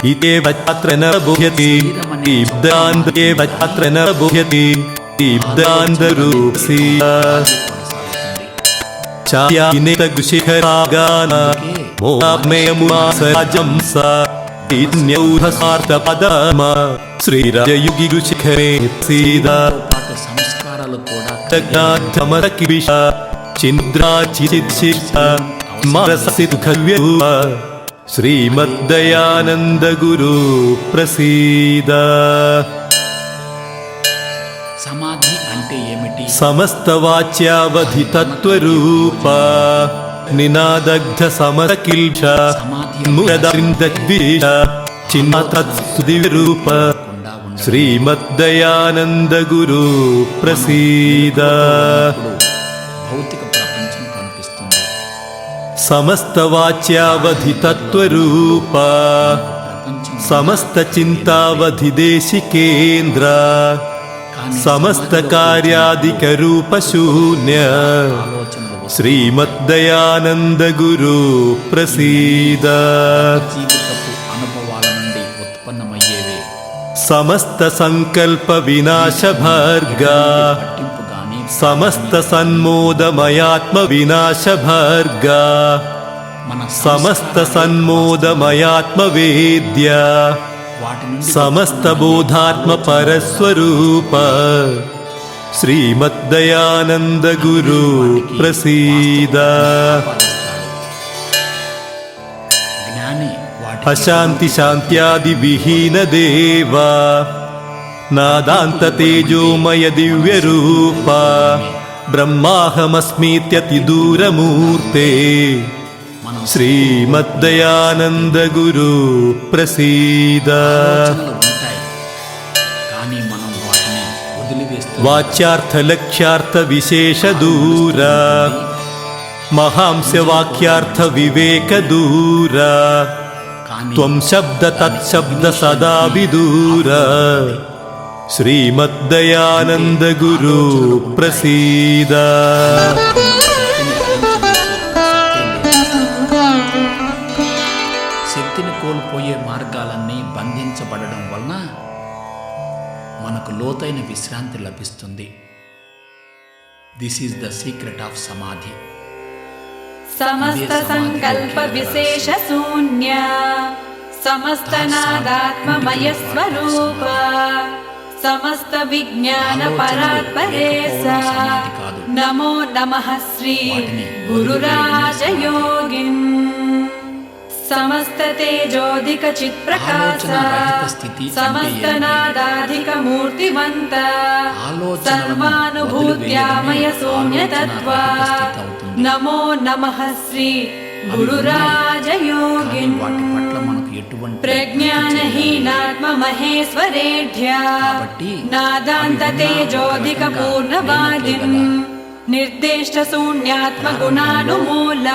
ఇదేవ తత్ర న బోధ్యతి ఇబ్దాందేవ తత్ర న బోధ్యతి ఇబ్దాందరూపసీయ. ఛాయానేత గుశిఖరాగాన మోహమేయముమాసరాజం సా ఇన్యౌధసార్థ పదమ శ్రీరాజయుగి గుశిఖరే సీదా. పాటు సంస్కారాలు కూడా కివిష చింద్రాచిశిష మరసిద్ఘవ్యూప శ్రీమద్దయానంద గురు ప్రసీద. సమాధి అంటే ఏమిటి? సమస్త వాచ్యావధి తత్వరూప నినాదగ్ధ సమకిల్ష మురదృంద్విష చిన్న తత్సుదిరూప కుండా ఉండ శ్రీమద్దయానంద గురు ప్రసీద. భౌతిక ప్రపంచం కనిపిస్తుంది. సమస్త వాచ్యావధి తత్వరూప ప్రపంచం సమస్త చింతావధి దేశికేంద్ర కానీ సమస్త కార్యాదిక రూప శూన్య ఆలోచనలు శ్రీమద్దయానంద గురు ప్రసీద. జీవితపు అనుభవాల నుండి ఉత్పన్నమయ్యేవే. సమస్త సంకల్ప వినాశ భర్గ పట్టింపు గాని సమస్త సన్మోదమయాత్మ వినాశ భర్గ మన సమస్త సన్మోదమయాత్మ వేద్య వాటి నుండి సమస్త బోధాత్మ పరస్వరూప శ్రీమద్దయానంద గురు ప్రసీద. జ్ఞాని వాటి అశాంతి శాంత్యాది విహీన దేవా నాదాంత తేజోమయ దివ్య రూప బ్రహ్మాహమస్మీత్యతి దూరమూర్తే మనం శ్రీమద్దయానంద గురు ప్రసీద. ఆలోచనలు ఉంటాయి కానీ మనం వాటిని వదిలివేస్తూ వాచ్యార్థ లక్ష్యార్థ విశేష దూర మహాంస్య వాక్యార్థ వివేక దూర కానీ త్వం శబ్ద తత్శబ్ద సదా విదూర శ్రీమద్దయానంద గురు ప్రసీద. శక్తిని కోల్పోయే మార్గాలన్నీ బంధించబడడం వలన మనకు లోతైన విశ్రాంతి లభిస్తుంది. This is the secret of సమాధి. సమస్త సంకల్ప విశేష శూన్య సమస్త నాదాత్మమయ స్వరూప సమస్త విజ్ఞాన పరాత్పరేస నమో నమః శ్రీ గురురాజయోగిన్. సమస్త తేజోధిక చిత్ప్రకాశ సమస్త నాదాధిక మూర్తివంత సర్వానుభూత్యామయ శూన్యతత్వ నమో నమః శ్రీ గురురాజయోగిన్. వాటి పట్ల మనకు ఎటువంటి ప్రజ్ఞానహీనాత్మ మహేశ్వరేఢ్య నాదాంత తేజోధిక పూర్ణవాదిన్ నిర్దేష్ట శూన్యాత్మ గుణానుమూల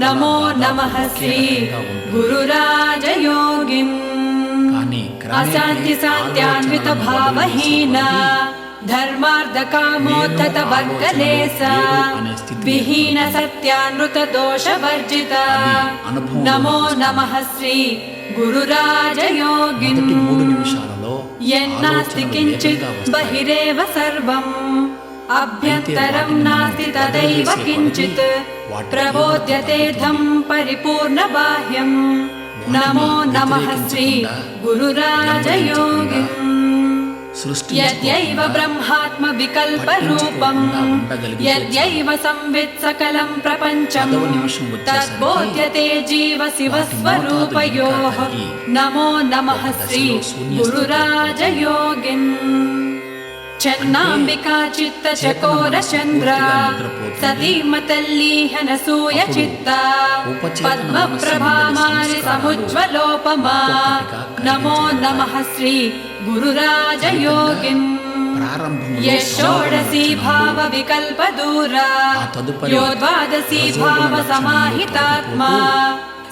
నమో నమః శ్రీ గురురాజయోగిన్. అశాంతి శాంత్యాన్విత భావహీన ధర్మార్థ కామోద్ధత వర్గలేస విహీన సత్యానృత దోష వర్జిత నమో నమః శ్రీ గురురాజయోగిన్. 3 నిమిషాలలో యన్నాస్తి కించిత్ బహిరేవ సర్వం అభ్యంతరం నాస్తి తదైవ కించిత్ ప్రబోధ్యతేథం పరిపూర్ణ బాహ్యం నమో నమః శ్రీ గురురాజయోగిన్. యద్యైవ బ్రహ్మాత్మ వికల్ప రూపం యద్యైవ సంవిత్ సకలం ప్రపంచం తద్బోధ్యతే జీవ శివ స్వరూపయోః నమో నమః శ్రీ గురురాజయోగిన్. చన్నాంబికా చిత్త చకోర చంద్ర సతీమతల్లీహన సూయ చిత్త పద్మ ప్రభామాలి సముజ్వలోపమా నమో నమః శ్రీ గురురాజయోగిన్. యషోడసీ భావ వికల్ప దూరా యో ద్వాదశీ భావ సమాహితాత్మా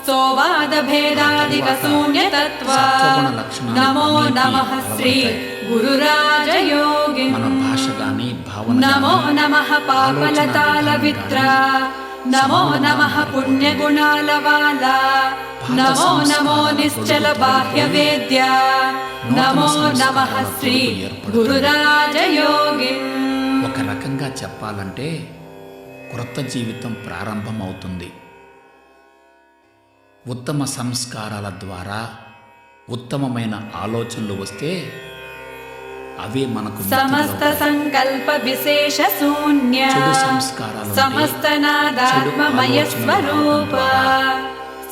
సోవాద భేదాదిక శూన్యతత్వ నమో నమః శ్రీ గురురాజయోగిన్. నమో నమః పాపలతాల విత్ర నమో నమః పుణ్యగుణాలవాల నమో నమో నిశ్చల బాహ్య వేద్య నమో నమః శ్రీ గురురాజయోగిన్. ఒక రకంగా చెప్పాలంటే క్రొత్త జీవితం ప్రారంభమవుతుంది. ఉత్తమ సంస్కారాల ద్వారా ఉత్తమమైన ఆలోచనలు వస్తే అవే మనకు సమస్త సంకల్ప విశేష శూన్య సమస్త నాదాత్మమయ స్వరూప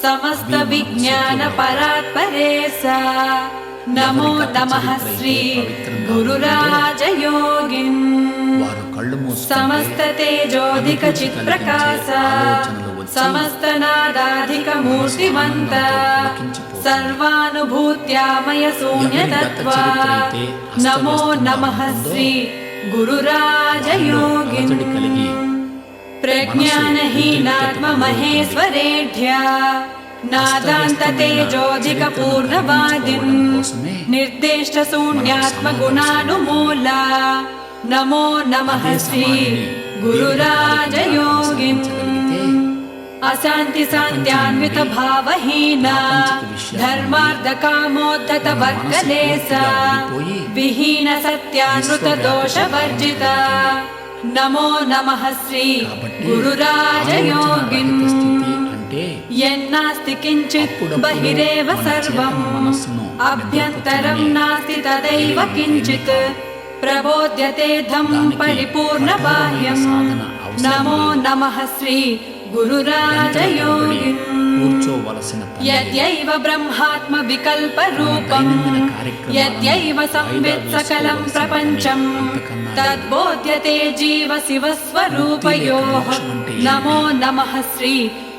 సమస్త విజ్ఞాన పరాత్పరేస నమో నమః శ్రీ గురురాజయోగిన్. సమస్త తేజోధిక చిత్ప్రకాశ సమస్త నాదాధిక మూర్తిమంత సర్వానుభూత్యామయ శూన్యతత్వ నమో నమః శ్రీ గురురాజయోగిన్. ప్రజ్ఞానహీనాత్మ మహేశ్వరేఢ్య నాదాంత తేజోధిక పూర్ణవాదిన్ నిర్దేష్ట శూన్యాత్మ గుణానుమూల నమో నమః శ్రీ గురురాజయోగిన్. అశాంతి శాంత్యాన్విత భావహీన ధర్మార్థ కామోద్ధత వర్గలేస విహీన సత్యానృత దోష వర్జిత నమో నమః శ్రీ గురురాజయోగిన్. యన్నాస్తి కించిత్ బహిరేవ సర్వం అభ్యంతరం నాస్తి తదైవ కించిత్ ప్రబోధ్యతేథం పరిపూర్ణ బాహ్యం నమో నమః శ్రీ గురురాజయోగిన్. యద్యైవ బ్రహ్మాత్మ వికల్ప రూపం యద్యైవ సంవిత్ సకలం ప్రపంచం తద్బోధ్యతే జీవ శివ స్వరూపయోః నమో నమః శ్రీ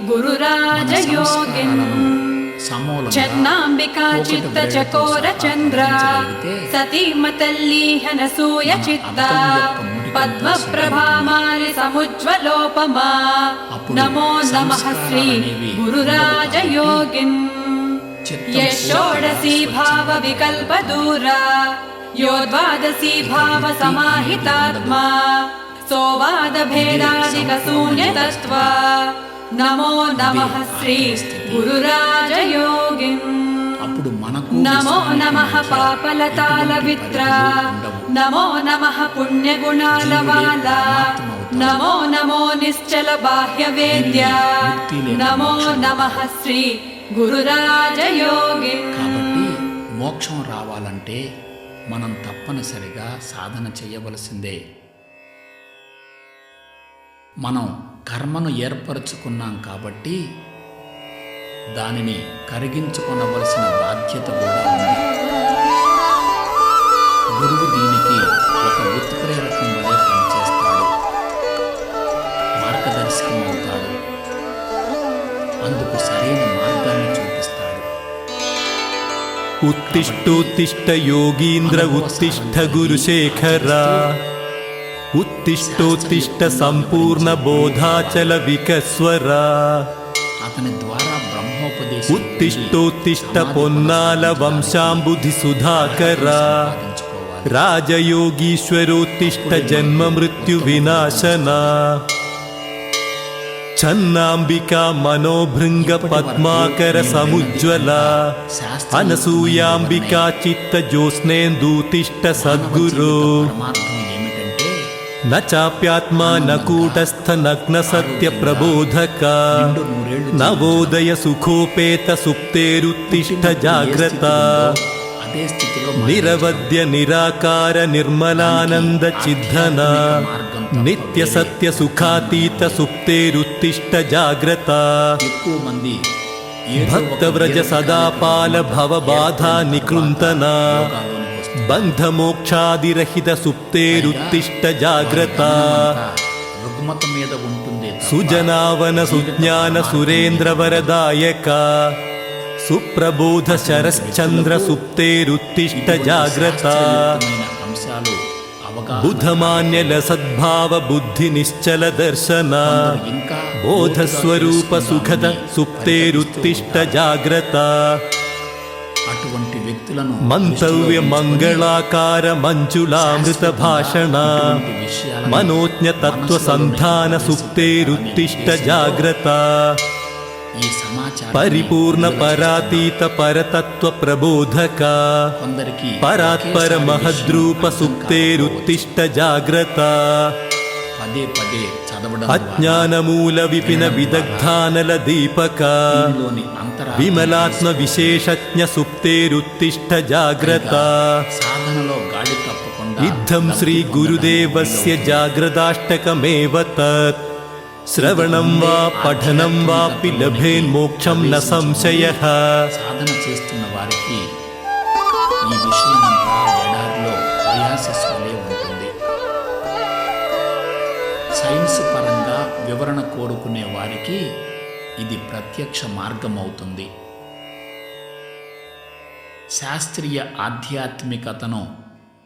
గురురాజయోగిన్. చన్నాంబికా చిత్త చకోర చంద్ర సతీమతల్లీహన సూయ చిత్త పద్మ ప్రభామాలి సముజ్వలోపమా నమో నమః శ్రీ గురురాజయోగిన్. యషోడసీ భావ వికల్ప దూరా యో ద్వాదశీ భావ సమాహితాత్మా సోవాద భేదాదిక శూన్యతత్వ నమో నమః శ్రీ గురురాజయోగిన్. అప్పుడు మనకు నమో నమః పాపలతాళవిత్ర నమో నమః పుణ్యగుణాలవాల నమో నమో నిశ్చల బాహ్యవేద్య నమో నమః శ్రీ గురురాజయోగి. కాబట్టి మోక్షం రావాలంటే మనం తప్పనిసరిగా సాధన చేయవలసిందే. మనం కర్మను ఏర్పరచుకున్నాం కాబట్టి దానిని కరిగించుకొనవలసిన బాధ్యత కూడా ఉంది. గురువు దీనికి ఒక ఉత్ప్రేరకం వలె పనిచేస్తాడు, మార్గదర్శకం అవుతాడు, అందుకు సరైన మార్గాన్ని చూపిస్తాడు. ఉత్తిష్టోత్తిష్ట యోగీంద్ర ఉత్తిష్ట గురుశేఖర ఉత్తిష్టోత్తిష్ట సంపూర్ణ బోధాచల వికస్వర అతని ద్వారా బ్రహ్మోపదేశం ఉత్తిష్టోత్తిష్ట పొన్నాల వంశాంబుధి సుధాకర సంపాదించుకోవాలి. రాజయోగీశ్వరోత్తిష్ట జన్మ మృత్యు వినాశన ఛన్నాంబికా మనోభృంగ పద్మాకర సముజ్వల అనసూయాంబికా చిత్త జ్యోత్స్నేందూతిష్ట సద్గురు పరమార్థం ఏమిటంటే న చాప్యాత్మా న కూటస్థ నగ్న సత్య ప్రబోధక నవోదయ సుఖోపేత సుప్తేరుత్తిష్ట జాగ్రత్త అదే స్థితిలో నిరవద్య నిరాకార నిర్మలానంద చిద్ధన నిత్య సత్య సుఖాతీత సుప్తేరుత్తిష్ట జాగ్రత్త ఎక్కువ మంది ఏదో ఒక భక్తవ్రజ సదాపాల భవబాధా నికృంతన యోగాలోనికి వస్తారు. బంధమోక్షాదిరహిత సుప్తేరుత్తిష్ట జాగ్రత్త రుగ్మత మీద ఉంటుంది తప్ప సుజనావన సుజ్ఞాన సురేంద్రవరదాయక సుప్రబోధ శరశ్చంద్ర సుప్తేరుత్తిష్ట జాగ్రత్త శాస్త్రయుక్తమైన అంశాలు అవగాహన బుధమాన్యల సద్భావ బుద్ధి నిశ్చల దర్శన ఇంకా బోధస్వరూప సుఖద సుప్తేరుత్తిష్ట జాగ్రత్త అటువంటి వ్యక్తులను మంతవ్య మంగళాకార మంజులామృత భాషణ ఇటువంటి విషయాలను మనోజ్ఞ తత్వ సంధాన సుప్తేరుత్తిష్ట జాగ్రత్త ఈ సమాచారం పరిపూర్ణ పరాతీత పరతత్వ ప్రబోధక కొందరికి పరాత్పర మహద్రూప సుప్తేరుత్తిష్ట జాగ్రత్త పదే పదే చదవడం అజ్ఞానమూల విపిన విదగ్ధానల దీపక లోని అంతరాత్మ విమలాత్మ విశేషజ్ఞ సుప్తేరుత్తిష్ట జాగ్రత్త సాధనలో గాడి తప్పకుండా ఇద్ధం శ్రీ గురుదేవస్య జాగ్రదాష్టకమేవ తత్ శ్రవణం వా పఠనం వాపి లభేన్మోక్షం న సంశయః సాధన చేస్తున్న వారికి ఈ విషయమంతా ఎడారిలో ఒయాసిస్ వలె ఉంటుంది. సైన్స్ పరంగా వివరణ కోరుకునే వారికి ఇది ప్రత్యక్ష మార్గం అవుతుంది. శాస్త్రీయ ఆధ్యాత్మికతను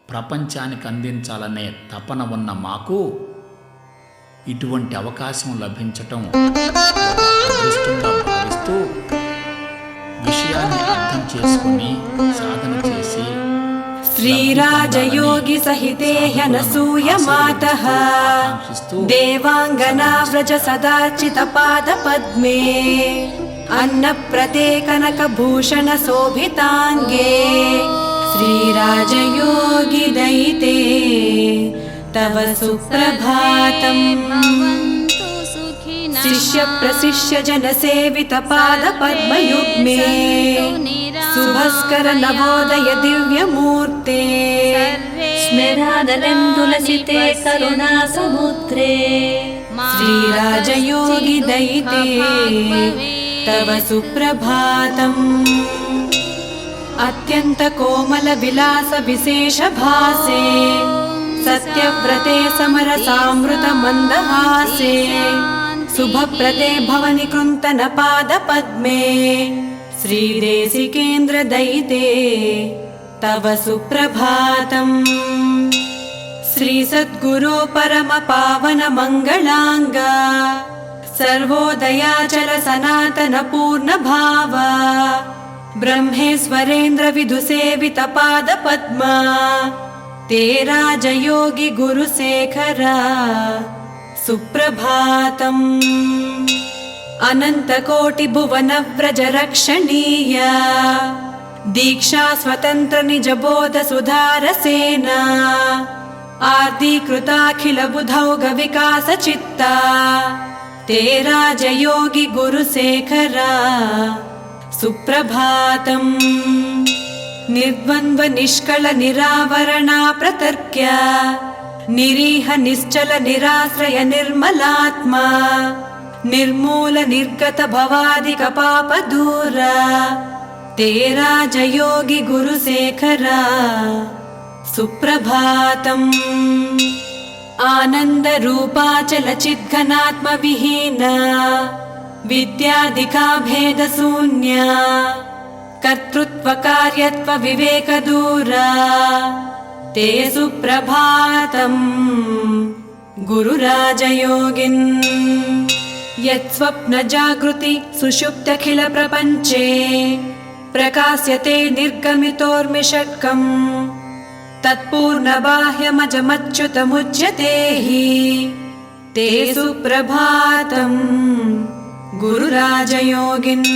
ప్రపంచానికి అందించాలనే తపన ఉన్న మాకు ఇటువంటి అవకాశం లభించటం ఒక అదృష్టంగా భావిస్తూ విషయాన్ని అర్థం చేసుకుని సాధన చేసి శ్రీరాజయోగి సహితే హ్యనసూయ మాతః దేవాంగనా వ్రజ సదార్చిత పాద పద్మే అన్నప్రతే కనక భూషణ శోభితాంగే శ్రీరాజయోగి దయితే తవ సుప్రభాతం శిష్య ప్రశిష్య జన సేవిత పాద పద్మయుగ్మే శుభస్కర నవోదయ దివ్యమూర్తే స్మిరాదలందులసితే కరుణా సముద్రే శ్రీరాజయోగి దయితే తవ సుప్రభాతం అత్యంత కోమల విలాస విశేష భాసే సత్యవ్రతే సమరసామృత మందహాసే శుభప్రదే భవని కృంతన పాద పద్మే శ్రీదేశికేంద్ర దయితే తవ సుప్రభాతం శ్రీ సద్గురో పరమ పావన మంగళాంగ సర్వోదయాచల సనాతన పూర్ణ భావ బ్రహ్మేశ్వరేంద్ర విధు సేవిత పాద పద్మా తే రాజయోగి గురుశేఖరా సుప్రభాతం అనంత కోటి భువన వ్రజ రక్షణీయ दीक्षा स्वतंत्र निज बोध सुधारसेना आर्दीकृताखिल बुधौघ विकास चित्ता ते राजयोगी गुरुशेखरा सुप्रभातम्। निर्द्वन्द्व निष्कल निरावरणा प्रतर्क्य निरीह निश्चल निराश्रय निर्मलात्मा निर्मूल निर्गत भवादिक पाप दूर ते राजयोगी गुरुशेखरा सुप्रभातम्। आनंद रूपाचल चिद्घनात्म विहीना विद्याधिका भेद शून्या कर्तृत्व कार्यत्व विवेक दूरा ते सुप्रभातम् गुरुराजयोगिन्। यत्स्वप्न जागृति सुषुप्तखिल प्रपञ्चे प्रकाश्यते निर्गमितोर्मिषट्कम् तत्पूर्ण बाह्यमजमच्युतमुच्यते हि ते सुप्रभातम् गुरुराजयोगिन्।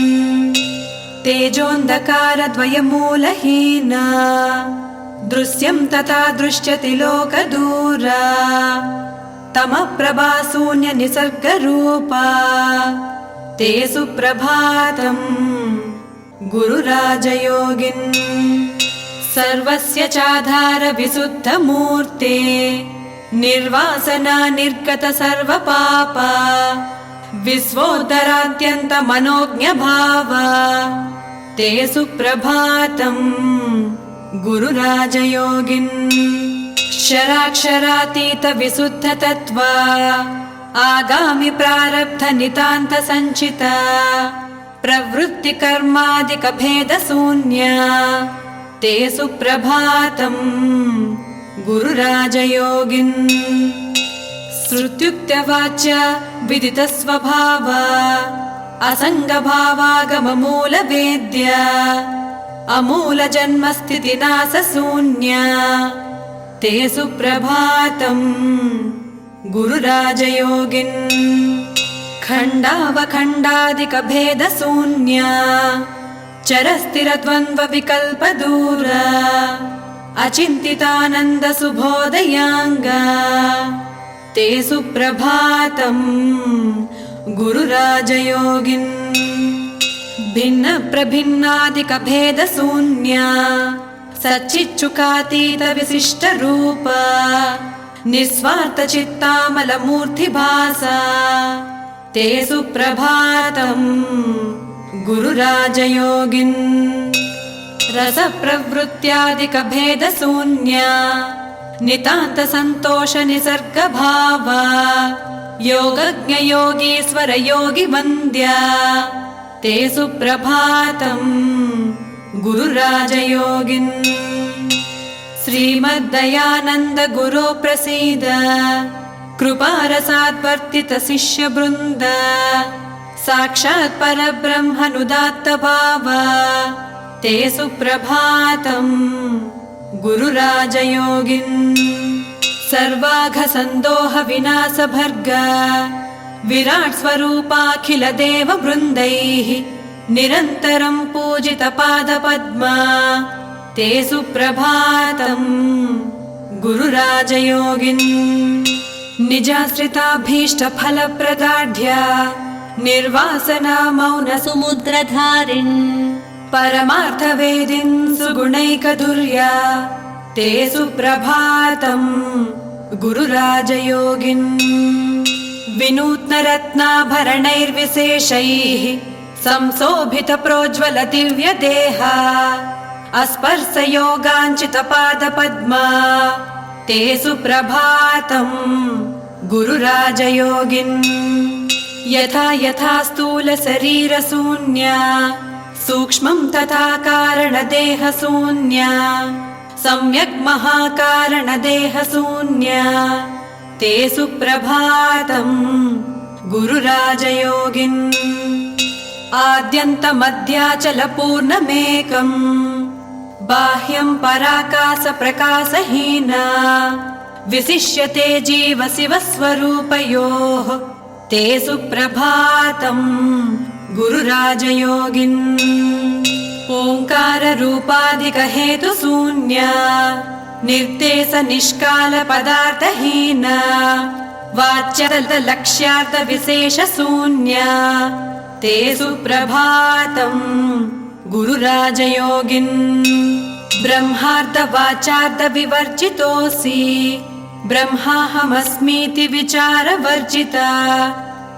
तेजोऽन्धकार द्वयमूलहीना दृश्यं तथा दृश्यति लोकदूरा तमः प्रभा शून्य निसर्गरूपा ते सुप्रभातम् गुरुराजयोगिन्। सर्वस्य चाधार विशुद्ध मूर्ते निर्वासना निर्गत सर्वपापा विश्वोद्धरात्यन्त मनोज्ञ भावा ते सुप्रभातम् गुरुराजयोगिन्। क्षराक्षरातीत विशुद्ध तत्त्वा आगामि प्रारब्ध नितान्त संचिता प्रवृत्ति कर्मादिक भेद शून्या ते सुप्रभातम् गुरुराजयोगिन्। श्रुत्युक्तवाच्य विदित स्वभाव असंग भावागम मूल वेद्य अमूल जन्म स्थिति नाश शून्या ते सुप्रभातम् गुरुराजयोगिन्। खण्डावखण्डादिक भेद शून्या चरस्थिर द्वन्द्व विकल्प दूरा अचिन्तितानन्द सुबोधयांगा ते सुप्रभातम् गुरुराजयोगिन्। भिन्न प्रभिन्नादिक भेद शून्या सच्चिच्चुकातीत विशिष्ट रूपा निस्वार्थ चित्तामल मूर्ति भासा ते सुप्रभातम् गुरुराजयोगिन्। रस प्रवृत्त्यादिक भेद शून्या नितान्त संतोष निसर्ग भावा योगज्ञ योगीश्वर योगी वन्द्या ते सुप्रभातम् गुरुराजयोगिन्। श्रीमद्दयानन्द गुरो प्रसीद कृपारसाद्वर्तित शिष्य वृन्द साक्षात् परब्रह्मनुदात्त भावा ते सुप्रभातम् गुरुराजयोगिन्। सर्वाघ संदोह विनाश भर्ग विराट स्वरूपाखिल देव वृन्दैः निरन्तरं पूजित पाद पद्मा ते सुप्रभातम् गुरुराजयोगिन्। निजाश्रिताभीष्ट फलप्रदाढ्या निर्वासना मौन सुमुद्रधारिन् परमार्थवेदिन् सुगुणैकधुर्या ते सुप्रभातम् गुरुराजयोगिन्। विनूत्न रत्नाभरणैर्विशेषैः संशोभित प्रोज्वल दिव्य देहा अस्पर्श योगाञ्चित पाद पद्मा ते सुप्रभातम् गुरुराजयोगिन्। यथा यथा स्थूल शरीर शून्या सूक्ष्मं तथा कारण देह शून्या सम्यक् महाकारण देह शून्या ते सुप्रभातम् गुरुराजयोगिन्। आद्यन्त मध्याचल पूर्णमेकम् बाह्यं पराकाश प्रकाशहीना विशिष्यते जीव शिव स्वरूपयोः ते सुप्रभातम् गुरुराजयोगिन्। ॐ ओङ्काररूपाधिकहेतुशून्या निर्देश निष्काल पदार्थहीना वाच्यलक्ष्यार्थविशेषशून्या ते सुप्रभातम् गुरुराजयोगिन् ब्रह्मार्धवाचार्धविवर्जितोऽसि ब्रह्माहमस्मीति विचारवर्जिता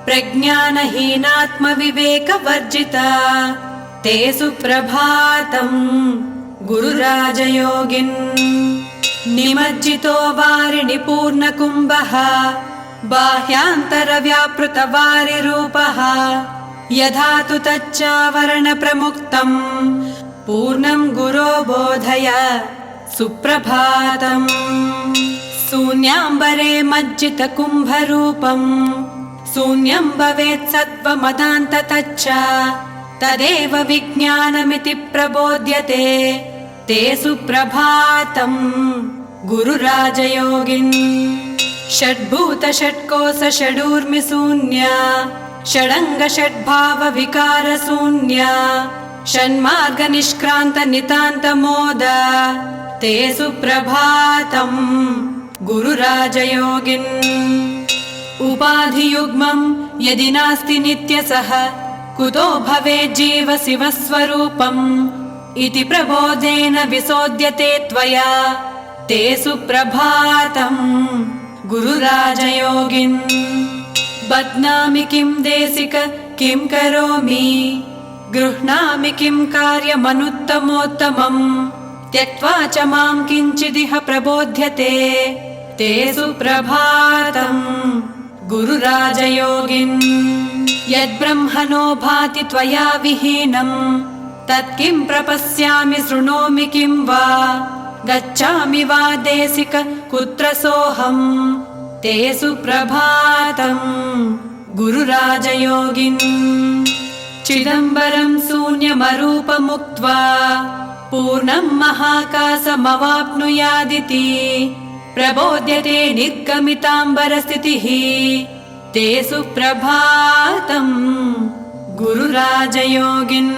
प्रज्ञानहीनात्मविवेकवर्जिता ते सुप्रभातम् गुरुराजयोगिन् निमज्जितो वारिणि पूर्णकुम्भः बाह्यान्तरव्यापृतवारिरूपः यथा तु तच्चावरणप्रमुक्तम् पूर्णं गुरो बोधय सुप्रभातम् शून्याम्बरे मज्जितकुम्भरूपम् शून्यं भवेत् सत्त्वमदान्ततच्च तदेव विज्ञानमिति प्रबोध्यते ते सुप्रभातम् गुरुराजयोगिन् षड्भूत षट्कोश षडूर्मि शून्या षडङ्ग षड्भाव विकार शून्या षण्मार्ग निष्क्रान्त नितान्त मोद ते सुप्रभातम् गुरुराजयोगिन् उपाधियुग्मं यदि नास्ति नित्यसः कुतो भवेत् जीव शिवस्वरूपम् इति प्रबोधेन विशोध्यते त्वया ते सुप्रभातम् गुरुराजयोगिन् बध्नामि किं देशिक किं करोमि गृह्णामि किं कार्यमनुत्तमोत्तमम् त्यक्त्वा च मां किञ्चिदिह प्रबोध्यते ते सुप्रभातम् गुरुराजयोगिन् यद्ब्रह्मणो भाति त्वया विहीनम् तत्किं प्रपश्यामि शृणोमि किं वा गच्छामि वा देशिक कुत्र सोऽहम् ते सुप्रभातम् गुरुराजयोगिन् चिदम्बरं शून्यमरूपमुक्त्वा पूर्णं महाकाशमवाप्नुयादिति प्रबोध्यते निर्गमिताम्बरस्थितिः ते सुप्रभातम् गुरुराजयोगिन्